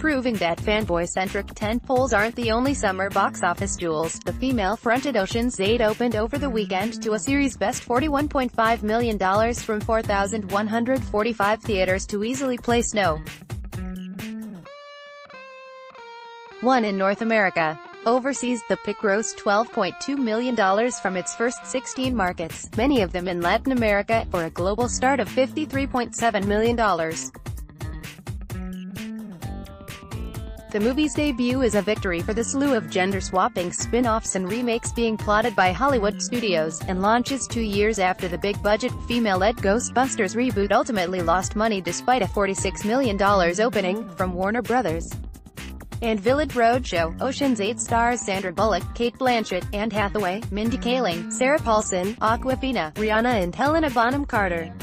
proving that fanboy-centric tentpoles aren't the only summer box office jewels. The female-fronted Ocean's 8 opened over the weekend to a series best $41.5 million from 4,145 theaters to easily place no. 1 in North America. Overseas, the pick grossed $12.2 million from its first 16 markets, many of them in Latin America, for a global start of $53.7 million. The movie's debut is a victory for the slew of gender-swapping spin-offs and remakes being plotted by Hollywood studios, and launches 2 years after the big-budget, female-led Ghostbusters reboot ultimately lost money despite a $46 million opening, from Warner Brothers and Village Roadshow. Ocean's 8 stars Sandra Bullock, Cate Blanchett, Anne Hathaway, Mindy Kaling, Sarah Paulson, Awkwafina, Rihanna and Helena Bonham Carter.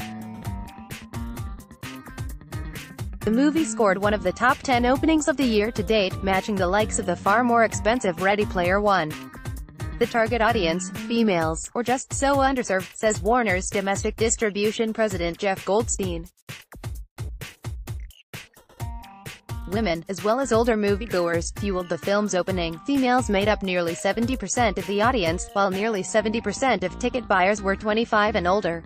The movie scored one of the top 10 openings of the year to date, matching the likes of the far more expensive Ready Player One. The target audience, females, or just so underserved, says Warner's domestic distribution president Jeff Goldstein. Women, as well as older moviegoers, fueled the film's opening. Females made up nearly 70% of the audience, while nearly 70% of ticket buyers were 25 and older.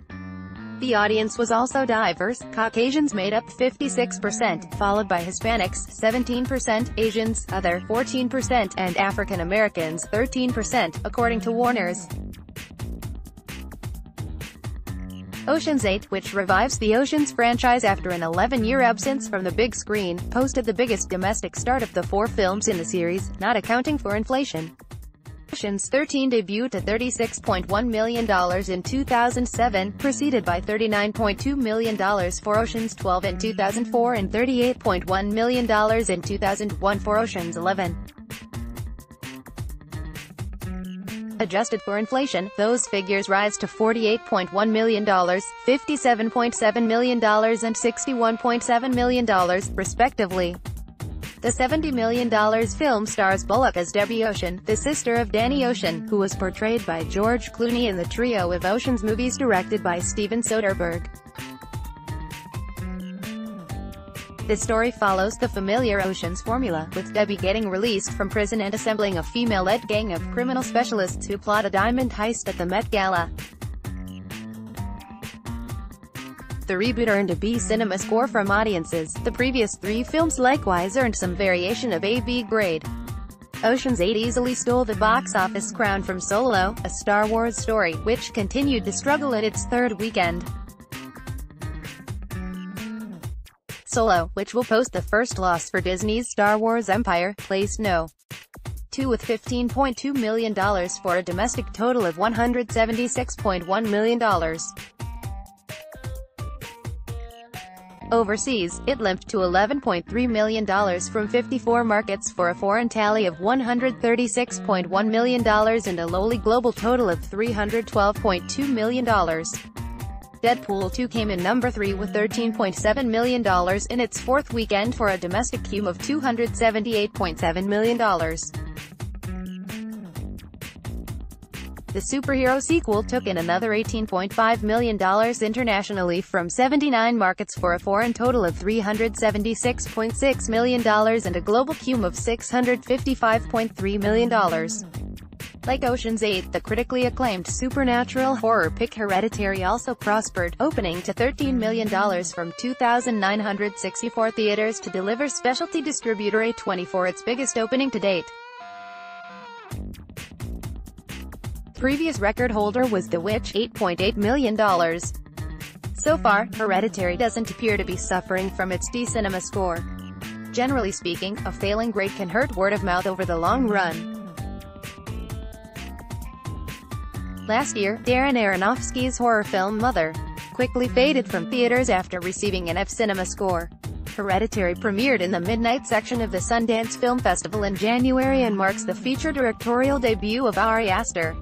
The audience was also diverse. Caucasians made up 56%, followed by Hispanics, 17%, Asians, other, 14%, and African Americans, 13%, according to Warner's. Ocean's 8, which revives the Ocean's franchise after an 11-year absence from the big screen, posted the biggest domestic start of the 4 films in the series, not accounting for inflation. Ocean's 13 debuted at $36.1 million in 2007, preceded by $39.2 million for Ocean's 12 in 2004 and $38.1 million in 2001 for Ocean's 11. Adjusted for inflation, those figures rise to $48.1 million, $57.7 million and $61.7 million, respectively. The $70 million film stars Bullock as Debbie Ocean, the sister of Danny Ocean, who was portrayed by George Clooney in the trio of Ocean's movies directed by Steven Soderbergh. The story follows the familiar Ocean's formula, with Debbie getting released from prison and assembling a female-led gang of criminal specialists who plot a diamond heist at the Met Gala. The reboot earned a B cinema score from audiences. The previous 3 films likewise earned some variation of A/B grade. Ocean's 8 easily stole the box office crown from Solo, a Star Wars story, which continued to struggle at its 3rd weekend. Solo, which will post the first loss for Disney's Star Wars empire, placed no. 2 with $15.2 million for a domestic total of $176.1 million. Overseas, it limped to $11.3 million from 54 markets for a foreign tally of $136.1 million and a lowly global total of $312.2 million. Deadpool 2 came in number 3 with $13.7 million in its 4th weekend for a domestic cume of $278.7 million. The superhero sequel took in another $18.5 million internationally from 79 markets for a foreign total of $376.6 million and a global cume of $655.3 million. Like Ocean's 8, the critically acclaimed supernatural horror pick Hereditary also prospered, opening to $13 million from 2,964 theaters to deliver specialty distributor A24 its biggest opening to date. Previous record holder was The Witch, $8.8 million. So far, Hereditary doesn't appear to be suffering from its D cinema score. Generally speaking, a failing grade can hurt word of mouth over the long run. Last year, Darren Aronofsky's horror film Mother quickly faded from theaters after receiving an F cinema score. Hereditary premiered in the midnight section of the Sundance Film Festival in January and marks the feature directorial debut of Ari Aster.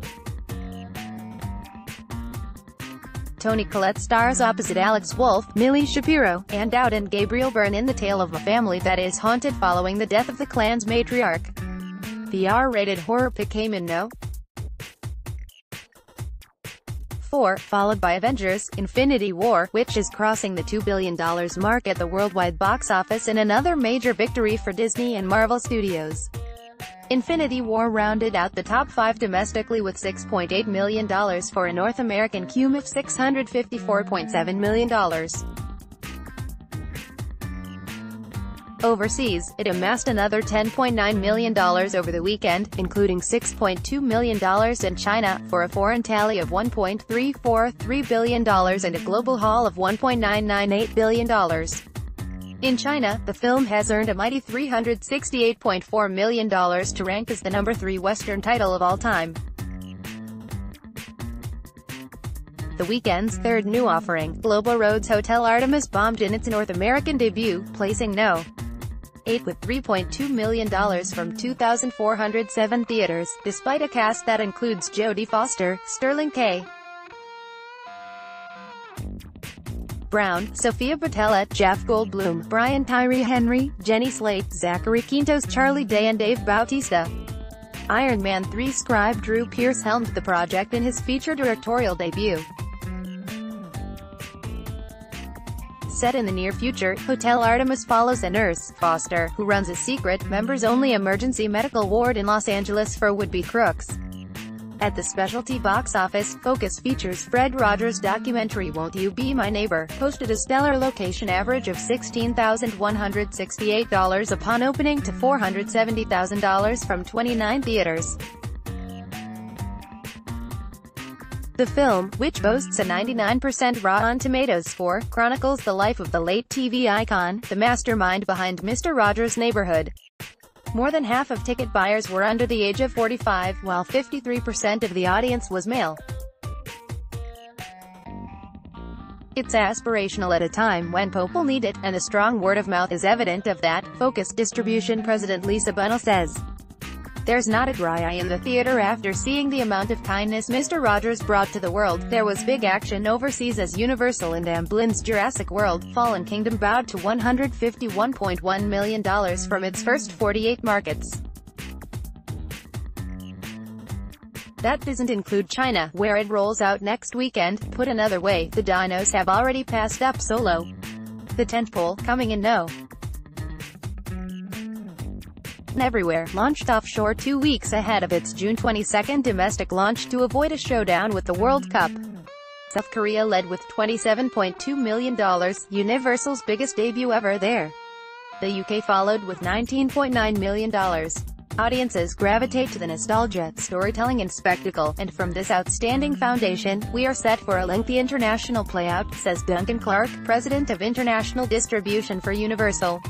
Toni Collette stars opposite Alex Wolff, Millie Shapiro, Ann Dowd and Gabriel Byrne in the tale of a family that is haunted following the death of the clan's matriarch. The R-rated horror pick came in no. 4, followed by Avengers: Infinity War, which is crossing the $2 billion mark at the worldwide box office in another major victory for Disney and Marvel Studios. Infinity War rounded out the top 5 domestically with $6.8 million for a North American cume of $654.7 million. Overseas, it amassed another $10.9 million over the weekend, including $6.2 million in China, for a foreign tally of $1.343 billion and a global haul of $1.998 billion. In China, the film has earned a mighty $368.4 million to rank as the number 3 Western title of all time. The weekend's third new offering, Global Road's Hotel Artemis, bombed in its North American debut, placing No. 8 with $3.2 million from 2,407 theaters, despite a cast that includes Jodie Foster, Sterling K. Brown, Sophia Boutella, Jeff Goldblum, Brian Tyree Henry, Jenny Slate, Zachary Quintos, Charlie Day and Dave Bautista. Iron Man 3 scribe Drew Pearce helmed the project in his feature directorial debut. Set in the near future, Hotel Artemis follows a nurse, Foster, who runs a secret, members-only emergency medical ward in Los Angeles for would-be crooks. At the specialty box office, Focus Features' Fred Rogers documentary Won't You Be My Neighbor posted a stellar location average of $16,168 upon opening to $470,000 from 29 theaters. The film, which boasts a 99% Rotten Tomatoes score, chronicles the life of the late TV icon, the mastermind behind Mr. Rogers' Neighborhood. More than half of ticket buyers were under the age of 45, while 53% of the audience was male. It's aspirational at a time when people need it, and the strong word of mouth is evident of that, Focus Distribution President Lisa Bunnell says. There's not a dry eye in the theater after seeing the amount of kindness Mr. Rogers brought to the world. There was big action overseas as Universal and Amblin's Jurassic World: Fallen Kingdom bowed to $151.1 million from its first 48 markets. That doesn't include China, where it rolls out next weekend. Put another way, the dinos have already passed up Solo. The tentpole, coming in No. Everywhere, launched offshore 2 weeks ahead of its June 22 domestic launch to avoid a showdown with the World Cup. South Korea led with $27.2 million, Universal's biggest debut ever there. The UK followed with $19.9 million. Audiences gravitate to the nostalgia, storytelling and spectacle, and from this outstanding foundation, we are set for a lengthy international playout, says Duncan Clark, president of international distribution for Universal.